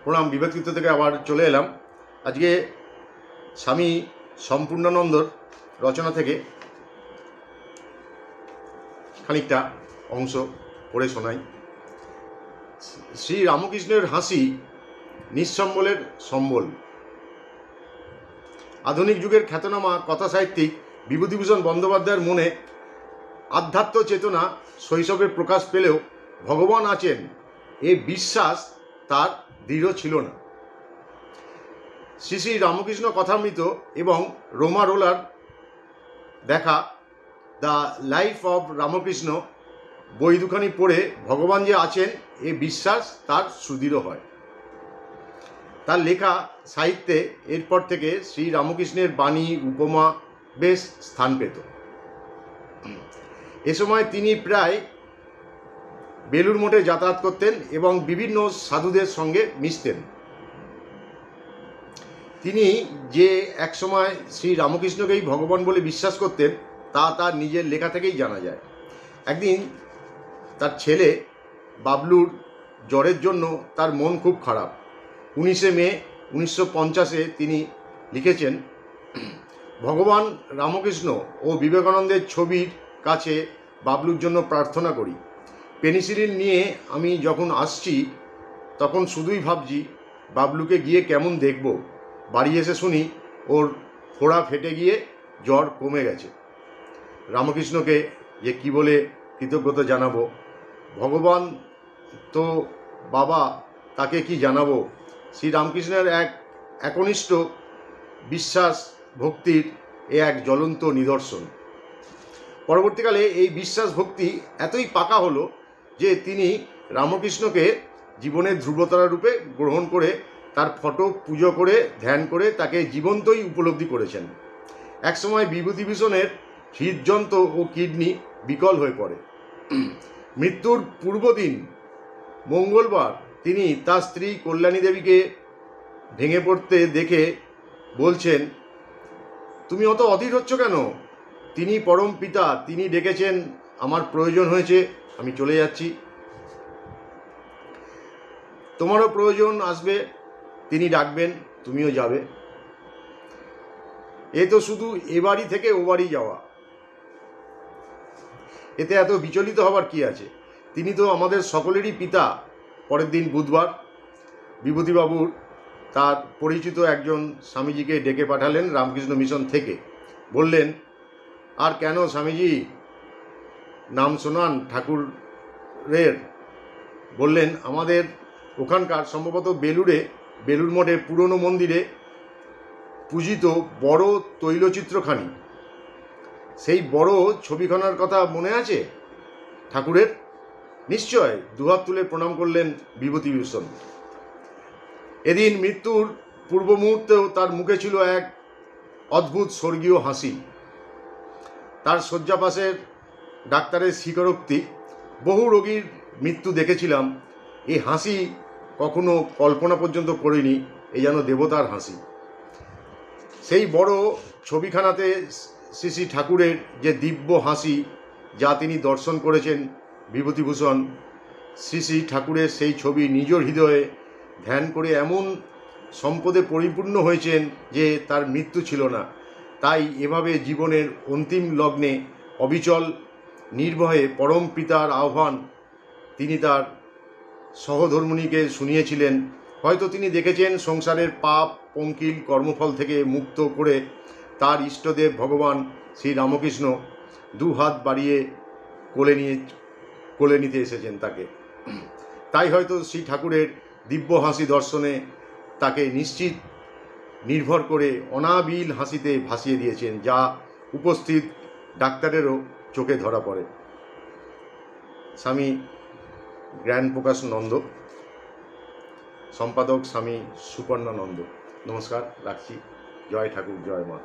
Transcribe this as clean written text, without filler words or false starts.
প্রণাম। বিভক্তিত্ব থেকে আবার চলে এলাম। আজকে স্বামী সম্পূর্ণানন্দর রচনা থেকে খানিকটা অংশ পড়ে শোনাই। শ্রী রামকৃষ্ণের হাসি নিঃসম্বলের সম্বল। আধুনিক যুগের খ্যাতনামা কথাসাহিত্যিক বিভূতিভূষণ বন্দ্যোপাধ্যায়ের মনে আধ্যাত্ম চেতনা শৈশবে প্রকাশ পেলেও ভগবান আছেন এ বিশ্বাস তার দৃঢ় ছিল না। শ্রী শ্রী রামকৃষ্ণ কথামৃত এবং রোমা রোলার দেখা দ্য লাইফ অব রামকৃষ্ণ বই দুখানি পড়ে ভগবান যে আছেন এ বিশ্বাস তার সুদৃঢ় হয়। তার লেখা সাহিত্যে এরপর থেকে শ্রী রামকৃষ্ণের বাণী উপমা বেশ স্থান পেত। এ সময় তিনি প্রায় বেলুড় মঠে যাতায়াত করতেন এবং বিভিন্ন সাধুদের সঙ্গে মিশতেন। তিনি যে একসময় শ্রী রামকৃষ্ণকেই ভগবান বলে বিশ্বাস করতেন তা তার নিজের লেখা থেকেই জানা যায়। একদিন তার ছেলে বাবলুর জ্বরের জন্য তার মন খুব খারাপ। 19 মে 1950 তিনি লিখেছেন, ভগবান রামকৃষ্ণ ও বিবেকানন্দের ছবির কাছে বাবলুর জন্য প্রার্থনা করি। পেনিসিলিন নিয়ে আমি যখন আসছি তখন শুধুই ভাবছি বাবলুকে গিয়ে কেমন দেখব। বাড়ি এসে শুনি ওর ফোড়া ফেটে গিয়ে জ্বর কমে গেছে। রামকৃষ্ণকে যে কি বলে কৃতজ্ঞতা জানাবো। ভগবান তো বাবা, তাকে কি জানাবো। শ্রী রামকৃষ্ণের এক একনিষ্ঠ বিশ্বাস ভক্তির এক জ্বলন্ত নিদর্শন। পরবর্তীকালে এই বিশ্বাস ভক্তি এতই পাকা হলো যে তিনি রামকৃষ্ণকে জীবনের ধ্রুবতারা রূপে গ্রহণ করে তার ফটো পুজো করে ধ্যান করে তাকে জীবন্তই উপলব্ধি করেছেন। একসময় বিভূতিভূষণের হৃদযন্ত্র ও কিডনি বিকল হয়ে পড়ে। মৃত্যুর পূর্বদিন মঙ্গলবার তিনি তার স্ত্রী কল্যাণী দেবীকে ভেঙে পড়তে দেখে বলছেন, তুমি অত অধীর হচ্ছ কেন? তিনি পরম পিতা, তিনি ডেকেছেন, আমার প্রয়োজন হয়েছে, আমি চলে যাচ্ছি। তোমারও প্রয়োজন আসবে, তিনি ডাকবেন, তুমিও যাবে। এ তো শুধু এ বাড়ি থেকে ও বাড়ি যাওয়া, এতে এত বিচলিত হবার কি আছে? তিনি তো আমাদের সকলেরই পিতা। পরের দিন বুধবার বিভূতিবাবুর তার পরিচিত একজন স্বামীজিকে ডেকে পাঠালেন রামকৃষ্ণ মিশন থেকে। বললেন, আর কেন স্বামীজি, নাম শোনান ঠাকুরের। বললেন, আমাদের ওখানকার সম্ভবত বেলুড় মঠে পুরনো মন্দিরে পূজিত বড় তৈলচিত্রখানি, সেই বড় ছবিখানার কথা মনে আছে ঠাকুরের? নিশ্চয়। দুহাত তুলে প্রণাম করলেন বিভূতিভূষণ। এদিন মৃত্যুর পূর্ব মুহূর্তেও তার মুখে ছিল এক অদ্ভুত স্বর্গীয় হাসি। তার শয্যাপাশের ডাক্তারের স্বীকারোক্তি, বহু রোগীর মৃত্যু দেখেছিলাম, এই হাসি কখনো কল্পনা পর্যন্ত করিনি, এই যেন দেবতার হাসি। সেই বড় ছবিখানাতে শ্রী শ্রী ঠাকুরের যে দিব্য হাসি যা তিনি দর্শন করেছেন বিভূতিভূষণ, শ্রী শ্রী ঠাকুরের সেই ছবি নিজ হৃদয়ে ধ্যান করে এমন সম্পদে পরিপূর্ণ হয়েছেন যে তার মৃত্যু ছিল না। তাই এভাবে জীবনের অন্তিম লগ্নে অবিচল নির্ভয়ে পরম পিতার আহ্বান তিনি তার সহধর্মিণীকে শুনিয়েছিলেন। হয়তো তিনি দেখেছেন সংসারের পাপ পঙ্কিল কর্মফল থেকে মুক্ত করে তার ইষ্টদেব ভগবান শ্রী রামকৃষ্ণ দু হাত বাড়িয়ে কোলে নিতে এসেছেন তাকে। তাই হয়তো শ্রী ঠাকুরের দিব্য হাসি দর্শনে তাকে নিশ্চিত নির্ভর করে অনাবিল হাসিতে ভাসিয়ে দিয়েছেন, যা উপস্থিত ডাক্তারেরও চোখে ধরা পড়ে। স্বামী জ্ঞানপ্রকাশ নন্দ, সম্পাদক স্বামী সুপর্ণানন্দ। নমস্কার, রাখছি। জয় ঠাকুর, জয় মা।